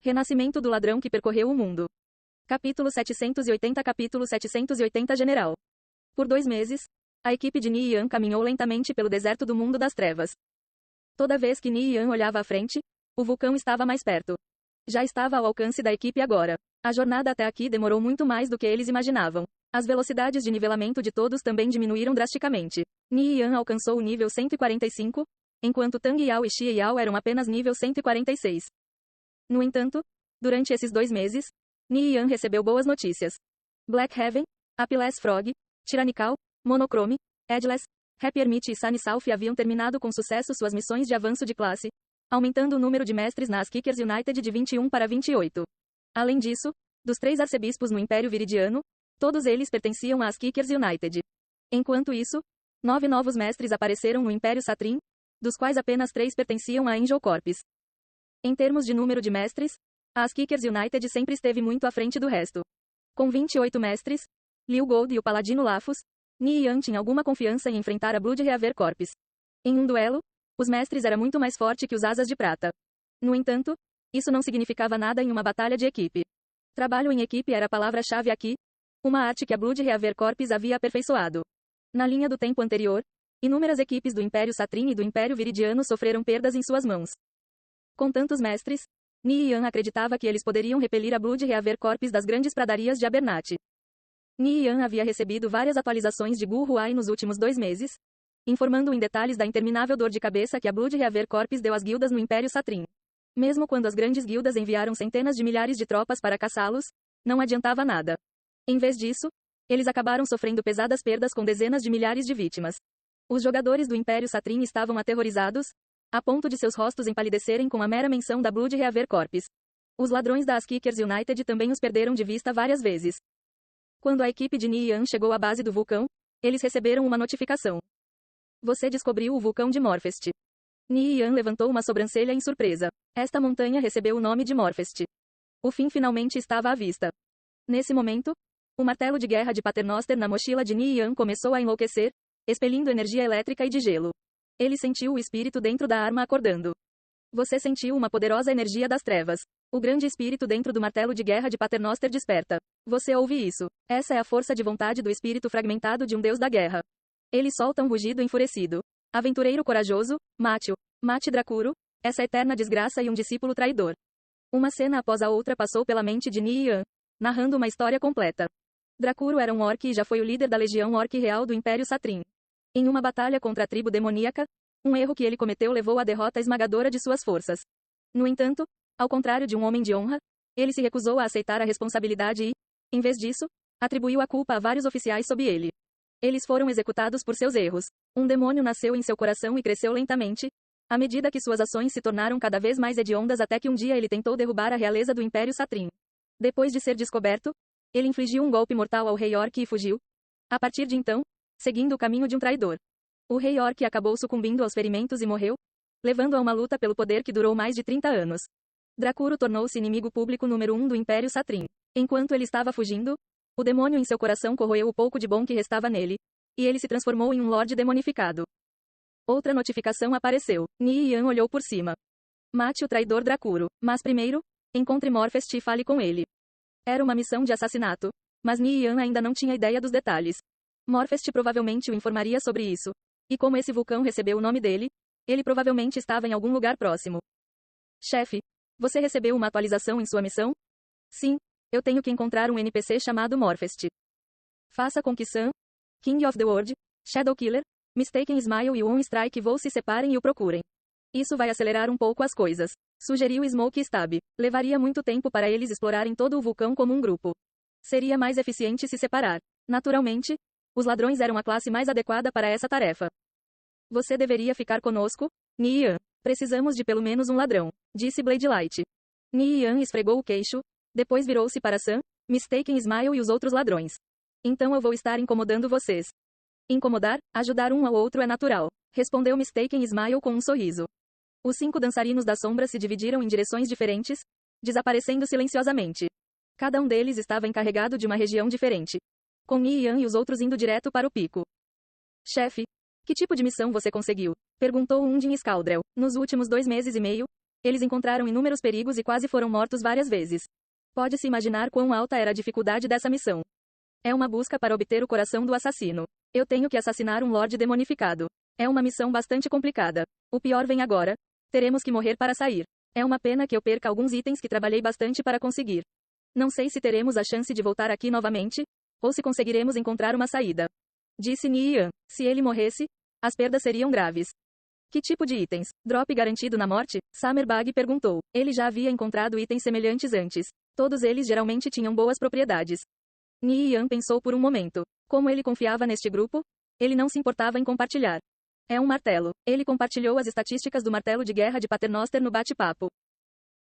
Renascimento do ladrão que percorreu o mundo. Capítulo 780 General. Por 2 meses, a equipe de Ni Yan caminhou lentamente pelo deserto do mundo das trevas. Toda vez que Ni Yan olhava à frente, o vulcão estava mais perto. Já estava ao alcance da equipe agora. A jornada até aqui demorou muito mais do que eles imaginavam. As velocidades de nivelamento de todos também diminuíram drasticamente. Ni Yan alcançou o nível 145, enquanto Tang Yao e Xie Yao eram apenas nível 146. No entanto, durante esses 2 meses, Ni Yan recebeu boas notícias. Black Heaven, Apeless Frog, Tyrannical, Monochrome, Edgeless, Happy Hermit e Sunny South haviam terminado com sucesso suas missões de avanço de classe, aumentando o número de mestres na Kickers United de 21 para 28. Além disso, dos 3 arcebispos no Império Viridiano, todos eles pertenciam às Kickers United. Enquanto isso, 9 novos mestres apareceram no Império Satrim, dos quais apenas 3 pertenciam à Angel Corps. Em termos de número de mestres, a Kickers United sempre esteve muito à frente do resto. Com 28 mestres, Liu Gold e o Paladino Lafus, Ni Yan tinha alguma confiança em enfrentar a Blood Reaver Corps. Em um duelo, os mestres era muito mais forte que os Asas de Prata. No entanto, isso não significava nada em uma batalha de equipe. Trabalho em equipe era a palavra-chave aqui, uma arte que a Blood Reaver Corps havia aperfeiçoado. Na linha do tempo anterior, inúmeras equipes do Império Satrim e do Império Viridiano sofreram perdas em suas mãos. Com tantos mestres, Ni Yan acreditava que eles poderiam repelir a Blood Reaver Corps das grandes pradarias de Abernathy. Ni Yan havia recebido várias atualizações de Gu Huai nos últimos 2 meses, informando em detalhes da interminável dor de cabeça que a Blood Reaver Corps deu às guildas no Império Satrim. Mesmo quando as grandes guildas enviaram centenas de milhares de tropas para caçá-los, não adiantava nada. Em vez disso, eles acabaram sofrendo pesadas perdas com dezenas de milhares de vítimas. Os jogadores do Império Satrim estavam aterrorizados, a ponto de seus rostos empalidecerem com a mera menção da Blood Reaver Corps. Os ladrões da Kickers United também os perderam de vista várias vezes. Quando a equipe de Ni Yan chegou à base do vulcão, eles receberam uma notificação. Você descobriu o vulcão de Morfest. Ni Yan levantou uma sobrancelha em surpresa. Esta montanha recebeu o nome de Morfest. O fim finalmente estava à vista. Nesse momento, o martelo de guerra de Paternoster na mochila de Ni Yan começou a enlouquecer, expelindo energia elétrica e de gelo. Ele sentiu o espírito dentro da arma acordando. Você sentiu uma poderosa energia das trevas. O grande espírito dentro do martelo de guerra de Paternoster desperta. Você ouve isso. Essa é a força de vontade do espírito fragmentado de um deus da guerra. Ele solta um rugido enfurecido. Aventureiro corajoso, mate Dracuro, essa eterna desgraça e um discípulo traidor. Uma cena após a outra passou pela mente de Ni Yan, narrando uma história completa. Dracuro era um orc e já foi o líder da Legião Orc Real do Império Satrim. Em uma batalha contra a tribo demoníaca, um erro que ele cometeu levou à derrota esmagadora de suas forças. No entanto, ao contrário de um homem de honra, ele se recusou a aceitar a responsabilidade e, em vez disso, atribuiu a culpa a vários oficiais sob ele. Eles foram executados por seus erros. Um demônio nasceu em seu coração e cresceu lentamente, à medida que suas ações se tornaram cada vez mais hediondas até que um dia ele tentou derrubar a realeza do Império Satrim. Depois de ser descoberto, ele infligiu um golpe mortal ao Rei Orc e fugiu. A partir de então, seguindo o caminho de um traidor. O Rei Orc acabou sucumbindo aos ferimentos e morreu, levando a uma luta pelo poder que durou mais de 30 anos. Dracuro tornou-se inimigo público número 1 do Império Satrim. Enquanto ele estava fugindo, o demônio em seu coração corroeu o pouco de bom que restava nele, e ele se transformou em um lorde demonificado. Outra notificação apareceu. Ni Yan olhou por cima. Mate o traidor Dracuro, mas primeiro, encontre Morfest e fale com ele. Era uma missão de assassinato, mas Ni Yan ainda não tinha ideia dos detalhes. Morfest provavelmente o informaria sobre isso. E como esse vulcão recebeu o nome dele, ele provavelmente estava em algum lugar próximo. Chefe, você recebeu uma atualização em sua missão? Sim, eu tenho que encontrar um NPC chamado Morfest. Faça com que Sam, King of the World, Shadow Killer, Mistaken Smile e One Strike Vou se separem e o procurem. Isso vai acelerar um pouco as coisas, sugeriu Smoke Stab. Levaria muito tempo para eles explorarem todo o vulcão como um grupo. Seria mais eficiente se separar. Naturalmente, os ladrões eram a classe mais adequada para essa tarefa. Você deveria ficar conosco, Ni Yan. Precisamos de pelo menos um ladrão, disse Blade Light. Ni Yan esfregou o queixo, depois virou-se para Sam, Mistaken Smile e os outros ladrões. Então eu vou estar incomodando vocês. Incomodar, ajudar um ao outro é natural, respondeu Mistaken Smile com um sorriso. Os 5 dançarinos das sombras se dividiram em direções diferentes, desaparecendo silenciosamente. Cada um deles estava encarregado de uma região diferente, com Ni Yan e os outros indo direto para o pico. Chefe, que tipo de missão você conseguiu? Perguntou Undine Scaldrell. Nos últimos 2 meses e meio, Eles encontraram inúmeros perigos e quase foram mortos várias vezes. Pode-se imaginar quão alta era a dificuldade dessa missão. É uma busca para obter o coração do assassino. Eu tenho que assassinar um Lorde demonificado. É uma missão bastante complicada. O pior vem agora. Teremos que morrer para sair. É uma pena que eu perca alguns itens que trabalhei bastante para conseguir. Não sei se teremos a chance de voltar aqui novamente, ou se conseguiremos encontrar uma saída. Disse Nian. Se ele morresse, as perdas seriam graves. Que tipo de itens? Drop garantido na morte? Summerbug perguntou. Ele já havia encontrado itens semelhantes antes. Todos eles geralmente tinham boas propriedades. Nian pensou por um momento. Como ele confiava neste grupo, ele não se importava em compartilhar. É um martelo. Ele compartilhou as estatísticas do martelo de guerra de Paternoster no bate-papo.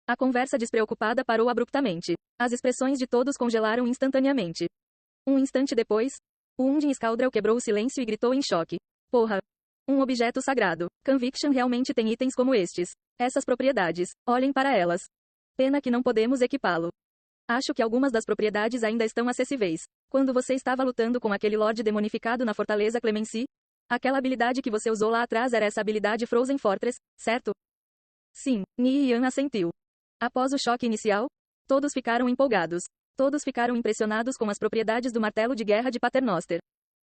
A conversa despreocupada parou abruptamente. As expressões de todos congelaram instantaneamente. Um instante depois, o Undin Scoundrel quebrou o silêncio e gritou em choque. Porra! Um objeto sagrado. Conviction realmente tem itens como estes. Essas propriedades. Olhem para elas. Pena que não podemos equipá-lo. Acho que algumas das propriedades ainda estão acessíveis. Quando você estava lutando com aquele Lorde demonificado na Fortaleza Clemency, aquela habilidade que você usou lá atrás era essa habilidade Frozen Fortress, certo? Sim, Nian assentiu. Após o choque inicial, todos ficaram empolgados. Todos ficaram impressionados com as propriedades do martelo de guerra de Paternoster.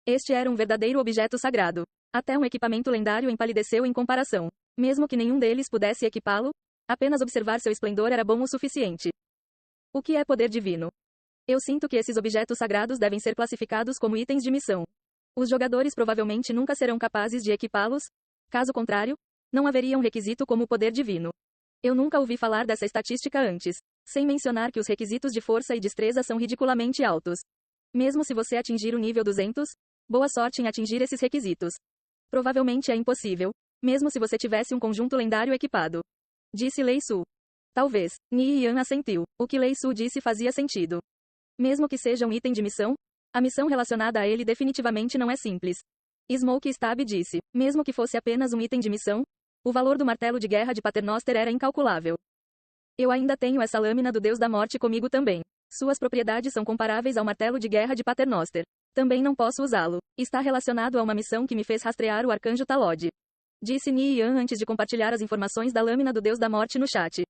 Este era um verdadeiro objeto sagrado. Até um equipamento lendário empalideceu em comparação. Mesmo que nenhum deles pudesse equipá-lo, apenas observar seu esplendor era bom o suficiente. O que é poder divino? Eu sinto que esses objetos sagrados devem ser classificados como itens de missão. Os jogadores provavelmente nunca serão capazes de equipá-los, caso contrário, não haveria um requisito como o poder divino. Eu nunca ouvi falar dessa estatística antes, sem mencionar que os requisitos de força e destreza são ridiculamente altos. Mesmo se você atingir o nível 200, boa sorte em atingir esses requisitos. Provavelmente é impossível, mesmo se você tivesse um conjunto lendário equipado. Disse Lei Su. Talvez. Nian assentiu. O que Lei Su disse fazia sentido. Mesmo que seja um item de missão, a missão relacionada a ele definitivamente não é simples. Smoke Stab disse. Mesmo que fosse apenas um item de missão, o valor do martelo de guerra de Paternoster era incalculável. Eu ainda tenho essa lâmina do Deus da Morte comigo também. Suas propriedades são comparáveis ao martelo de guerra de Paternoster. Também não posso usá-lo. Está relacionado a uma missão que me fez rastrear o arcanjo Talod. Disse Nian antes de compartilhar as informações da lâmina do Deus da Morte no chat.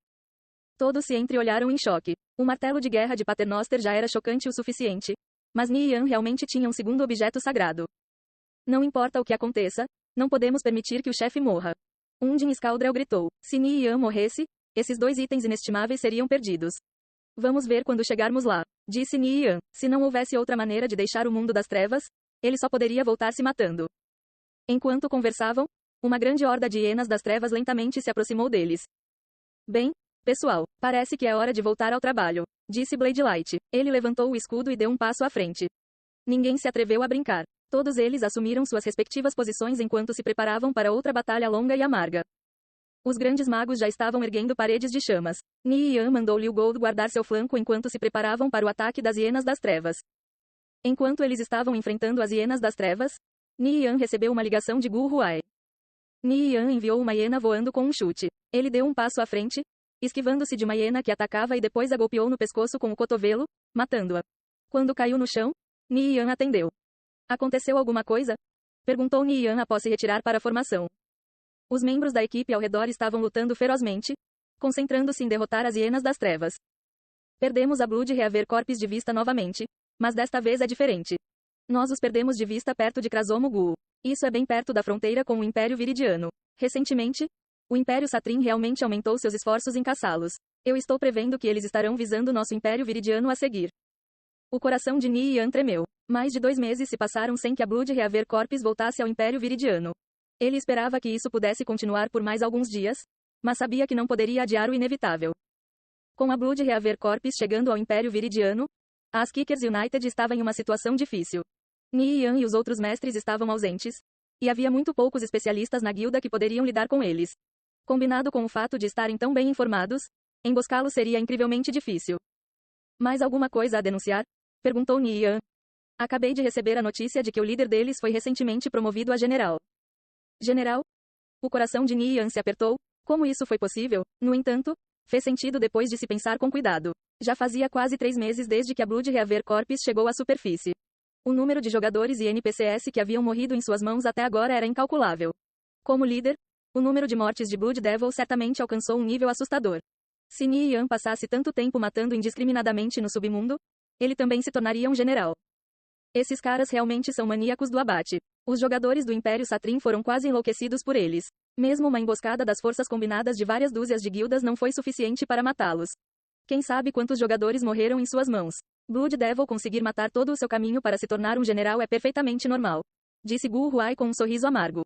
Todos se entreolharam em choque. O martelo de guerra de Paternoster já era chocante o suficiente. Mas Nian realmente tinha um segundo objeto sagrado. Não importa o que aconteça, não podemos permitir que o chefe morra. Undin Scoundrel gritou. Se Nian morresse, esses dois itens inestimáveis seriam perdidos. Vamos ver quando chegarmos lá, disse Nian. Se não houvesse outra maneira de deixar o mundo das trevas, ele só poderia voltar se matando. Enquanto conversavam, uma grande horda de hienas das trevas lentamente se aproximou deles. Bem, pessoal, parece que é hora de voltar ao trabalho, disse Bladelight. Ele levantou o escudo e deu um passo à frente. Ninguém se atreveu a brincar. Todos eles assumiram suas respectivas posições enquanto se preparavam para outra batalha longa e amarga. Os grandes magos já estavam erguendo paredes de chamas. Nian mandou Liu Gold guardar seu flanco enquanto se preparavam para o ataque das hienas das trevas. Enquanto eles estavam enfrentando as hienas das trevas, Nian recebeu uma ligação de Gu Huai. Nian enviou uma hiena voando com um chute. Ele deu um passo à frente, esquivando-se de uma hiena que atacava e depois a golpeou no pescoço com o cotovelo, matando-a. Quando caiu no chão, Nian atendeu. Aconteceu alguma coisa? Perguntou Nian após se retirar para a formação. Os membros da equipe ao redor estavam lutando ferozmente, concentrando-se em derrotar as hienas das trevas. Perdemos a Blood Reaver Corps de vista novamente, mas desta vez é diferente. Nós os perdemos de vista perto de Krasomo Gu. Isso é bem perto da fronteira com o Império Viridiano. Recentemente, o Império Satrin realmente aumentou seus esforços em caçá-los. Eu estou prevendo que eles estarão visando nosso Império Viridiano a seguir. O coração de Nian tremeu. Mais de 2 meses se passaram sem que a Blood Reaver Corps voltasse ao Império Viridiano. Ele esperava que isso pudesse continuar por mais alguns dias, mas sabia que não poderia adiar o inevitável. Com a Blood Reaver Corps chegando ao Império Viridiano, as Kickers United estava em uma situação difícil. Nian e os outros mestres estavam ausentes, e havia muito poucos especialistas na guilda que poderiam lidar com eles. Combinado com o fato de estarem tão bem informados, emboscá-los seria incrivelmente difícil. Mais alguma coisa a denunciar? Perguntou Nian. Acabei de receber a notícia de que o líder deles foi recentemente promovido a general. General? O coração de Nian se apertou. Como isso foi possível? No entanto, fez sentido depois de se pensar com cuidado. Já fazia quase 3 meses desde que a Blood Reaver Corps chegou à superfície. O número de jogadores e NPCs que haviam morrido em suas mãos até agora era incalculável. Como líder, O número de mortes de Blood Devil certamente alcançou um nível assustador. Se Ni Yan passasse tanto tempo matando indiscriminadamente no submundo, ele também se tornaria um general. Esses caras realmente são maníacos do abate. Os jogadores do Império Satrim foram quase enlouquecidos por eles. Mesmo uma emboscada das forças combinadas de várias dúzias de guildas não foi suficiente para matá-los. Quem sabe quantos jogadores morreram em suas mãos. Blood Devil conseguir matar todo o seu caminho para se tornar um general é perfeitamente normal. Disse Gu Huai com um sorriso amargo.